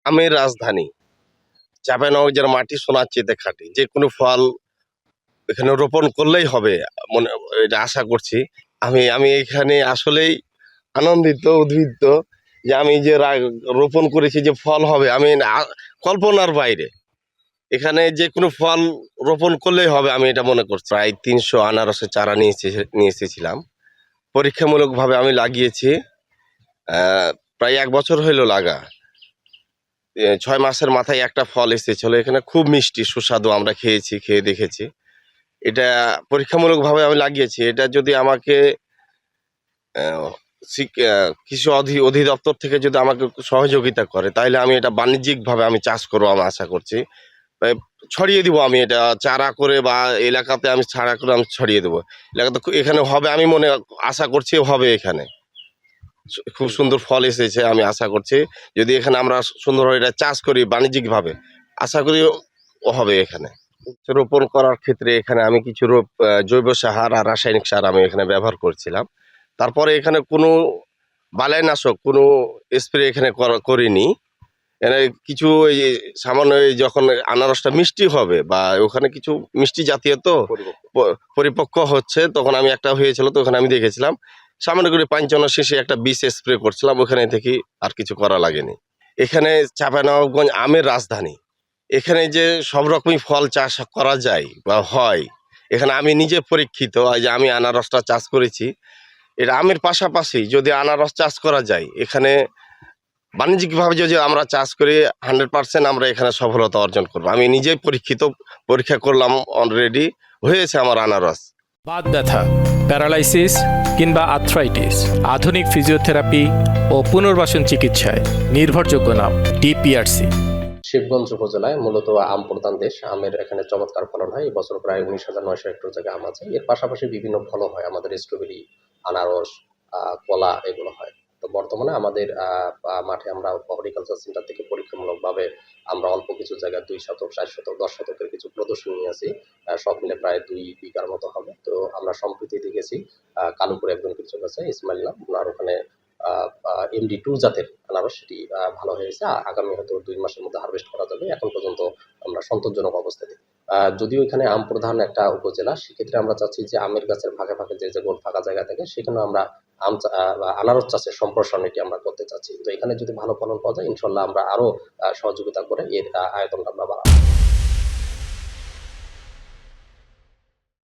আমের রাজধানী। চাঁপাইনবাবগঞ্জের মাটি সোনার চেয়ে খাঁটি। যে কোনো ফল এখানে রোপণ করলেই হবে, মনে এটা আশা করছি। আমি এখানে আসলেই আনন্দিত, উদ্বুদ্ধ যে আমি যে রোপণ করেছি যে ফল হবে, আমি কল্পনার বাইরে। এখানে যে কোনো ফল রোপণ করলেই হবে, আমি এটা মনে করছি। প্রায় ৩০০ আনারসের চারা নিয়ে এসেছিলাম। পরীক্ষামূলকভাবে আমি লাগিয়েছি। প্রায় ১ বছর হইল লাগা। ৬ মাসের মাথায় একটা ফল এসেছিল। এখানে খুব মিষ্টি, সুস্বাদু। আমরা খেয়েছি, খেয়ে দেখেছি। এটা পরীক্ষামূলকভাবে আমি লাগিয়েছি। এটা যদি আমাকে কৃষি অধিদপ্তর থেকে যদি আমাকে সহযোগিতা করে, তাহলে আমি এটা বাণিজ্যিকভাবে আমি চাষ করবো, আমি আশা করছি। ছড়িয়ে দিব আমি এটা চারা করে, বা এলাকাতে আমি চারা করে আমি ছড়িয়ে দেবো। এলাকাতে এখানে হবে, আমি আশা করছি হবে। এখানে খুব সুন্দর ফল এসেছে, আমি আশা করছি যদি এখানে আমরা সুন্দরভাবে এটা চাষ করি বাণিজ্যিকভাবে, আশা করি হবে। এখানে রোপণ করার ক্ষেত্রে এখানে আমি কিছু জৈব সার আর রাসায়নিক সার আমি এখানে ব্যবহার করছিলাম। তারপরে এখানে কোনো বালাইনাশক, কোনো স্প্রে এখানে করিনি। এখানে কিছু এই সামান্য যখন আনারসটা মিষ্টি হবে, বা ওখানে কিছু মিষ্টি জাতীয় তো পরিপক্ক হচ্ছে, তখন আমি একটা হয়েছিল, তো ওখানে আমি দেখেছিলাম সামান্য করে পাঞ্চান্ন শেষে একটা বিষ স্প্রে করছিলাম। ওখানে থেকে আর কিছু করা লাগেনি। এখানে চাঁপাইনবাবগঞ্জ আমের রাজধানী। এখানে যে সব রকমই ফল চাষ করা যায় বা হয়, এখানে আমি নিজে পরীক্ষিত। যে আমি আনারসটা চাষ করেছি, এটা আমের পাশাপাশি যদি আনারস চাষ করা যায়, এখানে বাণিজ্যিকভাবে যদি আমরা চাষ করি, 100% আমরা এখানে সফলতা অর্জন করবো। আমি নিজেই পরীক্ষা করলাম, অলরেডি হয়েছে আমার আনারস। বাত ব্যথা, প্যারালাইসিস কিংবা আর্থ্রাইটিস, আধুনিক ফিজিওথেরাপি ও পুনর্বাসন চিকিৎসায় নির্ভরযোগ্য নাম ডিপিআরসি। শিবগঞ্জ উপজেলায় মূলত আম প্রধান দেশ। আমের এখানে চমৎকার ফলন হয়। এবছর প্রায় 19,900 হেক্টর জায়গায় আম আছে। এর পাশাপাশি বিভিন্ন ফলও হয়, আমাদের স্ট্রবেরি, আনারস, কলা, এগুলো হয়। তো বর্তমানে আমাদের মাঠে আমরা হর্টিকালচার সেন্টার থেকে পরীক্ষামূলকভাবে আমরা অল্প কিছু জায়গায় 2 শতক, 4 শতক, 10 শতকের কিছু প্রদর্শনী নিয়ে আসি। সব মিলে প্রায় 2 বিঘার মতো হবে। তো আমরা সম্প্রতি দেখেছি কালুপুরে একজন কৃষক আছে, ইসমাইল নাম, ওনার ওখানে MD2 জাতের আনারস, সেটি ভালো হয়েছে। আগামী হয়তো 2 মাসের মধ্যে হারভেস্ট করা যাবে। এখন পর্যন্ত আমরা সন্তোষজনক অবস্থাতে। যদিও এখানে আম প্রধান একটা উপজেলা, সেক্ষেত্রে আমরা চাচ্ছি যে আমের গাছের ফাঁকে ফাঁকে যে যেগুলো ফাঁকা জায়গা থাকে, সেখানে আমরা আনারস চাষের সম্প্রসারণ এটি আমরা করতে চাচ্ছি। তো এখানে যদি ভালো ফলন পাওয়া যায়, ইনশাল্লাহ আমরা আরো সহযোগিতা করে এর আয়তনটা আমরা বাড়াবো।